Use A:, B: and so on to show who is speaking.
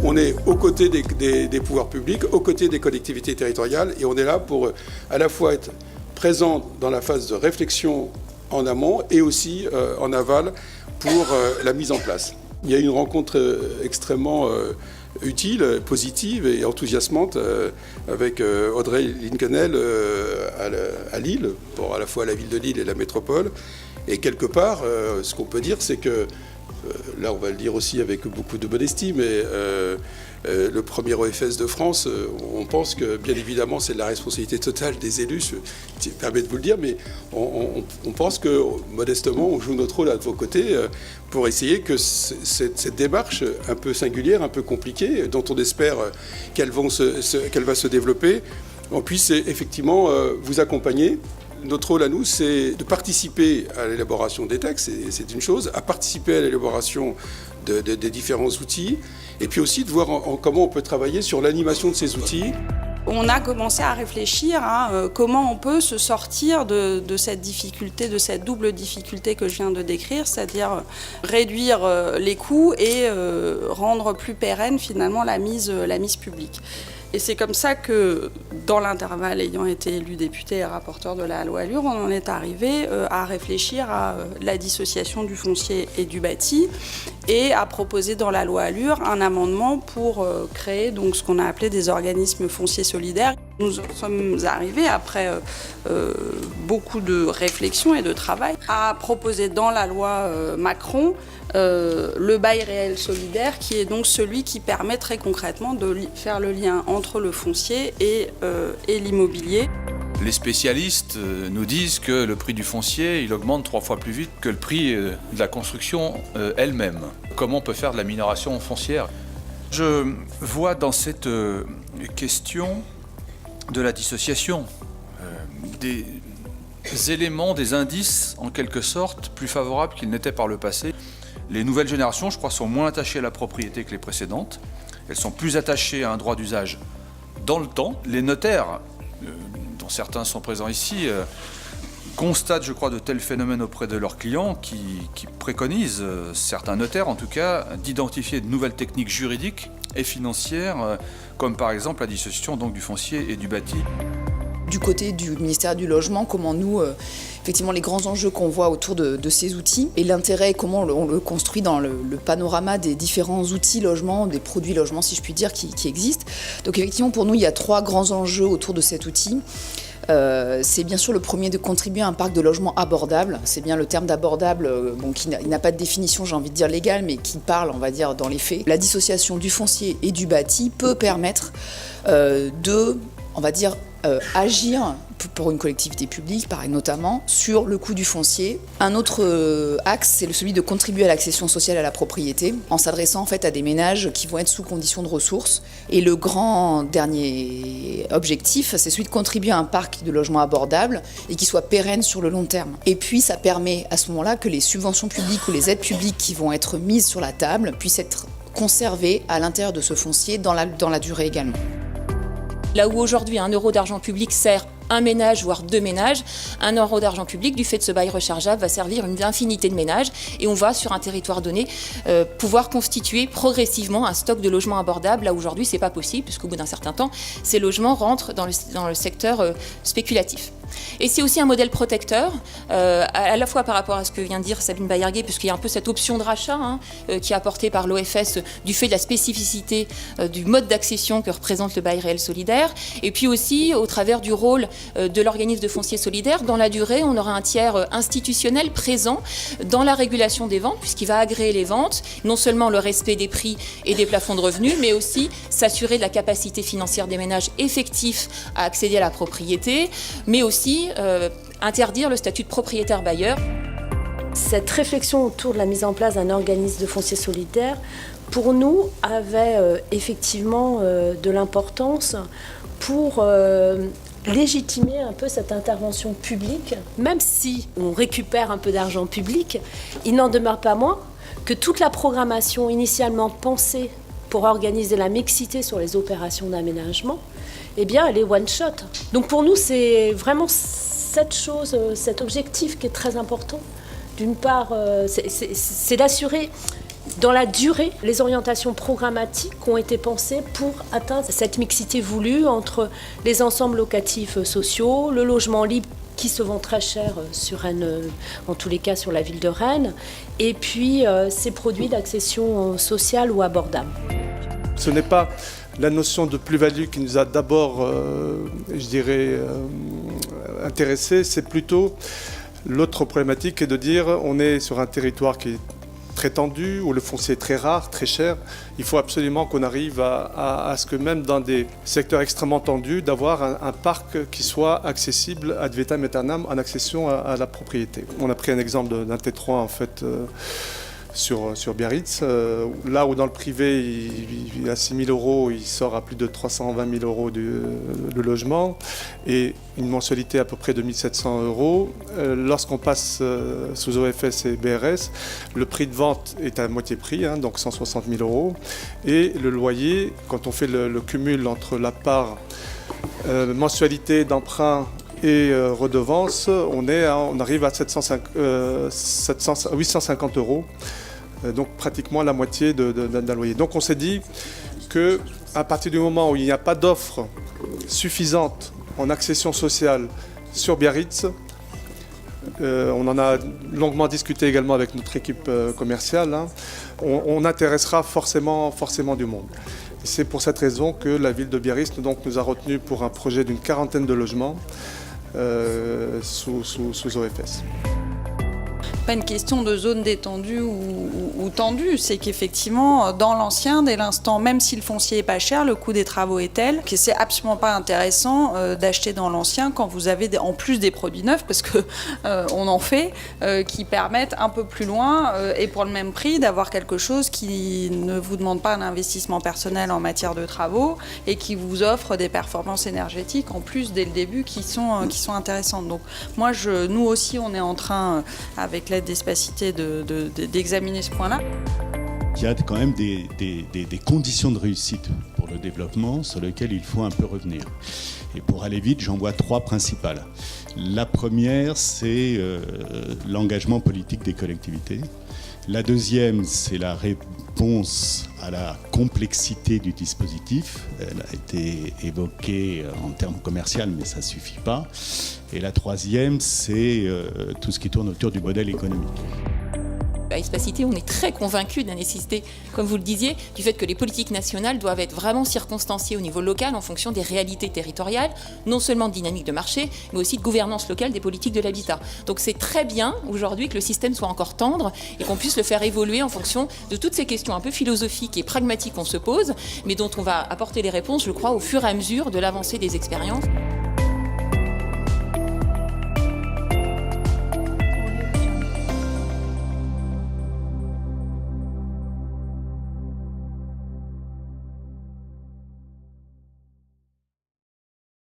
A: On est aux côtés des pouvoirs publics, aux côtés des collectivités territoriales, et on est là pour à la fois être présent dans la phase de réflexion en amont et aussi en aval pour la mise en place. Il y a une rencontre extrêmement utile, positive et enthousiasmante avec Audrey Linkenel à Lille, pour à la fois la ville de Lille et la métropole. Et quelque part, ce qu'on peut dire, c'est que, là on va le dire aussi avec beaucoup de modestie, mais le premier OFS de France, on pense que bien évidemment c'est de la responsabilité totale des élus, je me permets de vous le dire, mais on pense que modestement on joue notre rôle à vos côtés pour essayer que cette démarche un peu singulière, un peu compliquée, dont on espère qu'elle va se développer, on puisse effectivement vous accompagner. Notre rôle à nous, c'est de participer à l'élaboration des textes, c'est une chose, à participer à l'élaboration des différents outils, et puis aussi de voir comment on peut travailler sur l'animation de ces outils.
B: On a commencé à réfléchir à comment on peut se sortir de cette difficulté, de cette double difficulté que je viens de décrire, c'est-à-dire réduire les coûts et rendre plus pérenne finalement la mise publique. Et c'est comme ça que, dans l'intervalle, ayant été élu député et rapporteur de la loi ALUR, on en est arrivé à réfléchir à la dissociation du foncier et du bâti et à proposer dans la loi ALUR un amendement pour créer donc, ce qu'on a appelé des organismes fonciers solidaires. Nous sommes arrivés, après beaucoup de réflexion et de travail, à proposer dans la loi Macron le bail réel solidaire, qui est donc celui qui permet très concrètement de faire le lien entre le foncier et l'immobilier.
C: Les spécialistes nous disent que le prix du foncier il augmente 3 fois plus vite que le prix de la construction elle-même. Comment on peut faire de la minoration foncière? Je vois dans cette question de la dissociation des éléments, des indices en quelque sorte plus favorables qu'ils n'étaient par le passé. Les nouvelles générations, je crois, sont moins attachées à la propriété que les précédentes. Elles sont plus attachées à un droit d'usage dans le temps. Les notaires, dont certains sont présents ici, constatent, je crois, de tels phénomènes auprès de leurs clients qui préconisent, certains notaires en tout cas, d'identifier de nouvelles techniques juridiques et financières, comme par exemple la dissociation donc, du foncier et du bâti.
D: Du côté du ministère du Logement, comment nous, effectivement, les grands enjeux qu'on voit autour de ces outils et l'intérêt, comment on le construit dans le panorama des différents outils logement, des produits logement, si je puis dire, qui existent. Donc effectivement, pour nous, il y a 3 grands enjeux autour de cet outil. C'est bien sûr le premier de contribuer à un parc de logements abordable. C'est bien le terme d'abordable, qui n'a pas de définition, j'ai envie de dire légale, mais qui parle, on va dire, dans les faits. La dissociation du foncier et du bâti peut permettre de, on va dire, agir pour une collectivité publique, notamment, sur le coût du foncier. Un autre axe, c'est celui de contribuer à l'accession sociale à la propriété, en s'adressant en fait à des ménages qui vont être sous conditions de ressources. Et le grand dernier objectif, c'est celui de contribuer à un parc de logements abordables et qui soit pérenne sur le long terme. Et puis, ça permet à ce moment-là que les subventions publiques ou les aides publiques qui vont être mises sur la table puissent être conservées à l'intérieur de ce foncier dans la durée également.
E: Là où aujourd'hui 1 euro d'argent public sert un ménage, voire 2 ménages, 1 euro d'argent public, du fait de ce bail rechargeable, va servir une infinité de ménages et on va, sur un territoire donné, pouvoir constituer progressivement un stock de logements abordables. Là, aujourd'hui, c'est pas possible, puisqu'au bout d'un certain temps, ces logements rentrent dans le secteur spéculatif. Et c'est aussi un modèle protecteur, à la fois par rapport à ce que vient de dire Sabine Baillarguet, puisqu'il y a un peu cette option de rachat qui est apportée par l'OFS du fait de la spécificité du mode d'accession que représente le bail réel solidaire, et puis aussi au travers du rôle de l'organisme de foncier solidaire. Dans la durée, on aura un tiers institutionnel présent dans la régulation des ventes, puisqu'il va agréer les ventes, non seulement le respect des prix et des plafonds de revenus, mais aussi s'assurer de la capacité financière des ménages effectifs à accéder à la propriété, mais aussi interdire le statut de propriétaire bailleur.
F: Cette réflexion autour de la mise en place d'un organisme de foncier solidaire, pour nous, avait effectivement de l'importance pour légitimer un peu cette intervention publique. Même si on récupère un peu d'argent public, il n'en demeure pas moins que toute la programmation initialement pensée pour organiser la mixité sur les opérations d'aménagement, eh bien, elle est one-shot. Donc pour nous, c'est vraiment cette chose, cet objectif qui est très important D'une part, c'est d'assurer dans la durée les orientations programmatiques qui ont été pensées pour atteindre cette mixité voulue entre les ensembles locatifs sociaux, le logement libre qui se vend très cher sur Rennes, en tous les cas sur la ville de Rennes, et puis ces produits d'accession sociale ou abordable.
G: Ce n'est pas la notion de plus-value qui nous a d'abord, intéressés, c'est plutôt l'autre problématique est de dire on est sur un territoire qui est très tendu, où le foncier est très rare, très cher. Il faut absolument qu'on arrive à ce que même dans des secteurs extrêmement tendus, d'avoir un parc qui soit accessible ad vitam aeternam en accession à la propriété. On a pris un exemple d'un T3 en fait sur Biarritz, là où dans le privé il a 6 000 €, il sort à plus de 320 000 € le logement et une mensualité à peu près de 1 700 €. Lorsqu'on passe sous OFS et BRS, le prix de vente est à moitié prix, donc 160 000 €. Et le loyer, quand on fait le cumul entre la part mensualité d'emprunt et redevance, on arrive à 850 €, donc pratiquement la moitié d'un loyer. Donc on s'est dit qu'à partir du moment où il n'y a pas d'offre suffisante en accession sociale sur Biarritz, on en a longuement discuté également avec notre équipe commerciale, on intéressera forcément du monde. C'est pour cette raison que la ville de Biarritz nous a retenus pour un projet d'une 40aine de logements sous OFS.
B: Pas une question de zone détendue ou tendue, c'est qu'effectivement, dans l'ancien, dès l'instant, même si le foncier est pas cher, le coût des travaux est tel que c'est absolument pas intéressant d'acheter dans l'ancien quand vous avez en plus des produits neufs, parce que on en fait, qui permettent un peu plus loin et pour le même prix d'avoir quelque chose qui ne vous demande pas un investissement personnel en matière de travaux et qui vous offre des performances énergétiques en plus dès le début qui sont intéressantes. Donc moi, nous aussi, on est en train avec d'Espacité d'examiner ce point-là.
H: Il y a quand même des conditions de réussite pour le développement sur lesquelles il faut un peu revenir. Et pour aller vite, j'en vois 3 principales. La première, c'est l'engagement politique des collectivités. La deuxième, c'est la réponse à la complexité du dispositif. Elle a été évoquée en termes commerciaux, mais ça ne suffit pas. Et la troisième, c'est tout ce qui tourne autour du modèle économique.
E: À Espacité, on est très convaincus de la nécessité, comme vous le disiez, du fait que les politiques nationales doivent être vraiment circonstanciées au niveau local en fonction des réalités territoriales, non seulement de dynamique de marché, mais aussi de gouvernance locale des politiques de l'habitat. Donc c'est très bien aujourd'hui que le système soit encore tendre et qu'on puisse le faire évoluer en fonction de toutes ces questions un peu philosophiques et pragmatiques qu'on se pose, mais dont on va apporter les réponses, je crois, au fur et à mesure de l'avancée des expériences.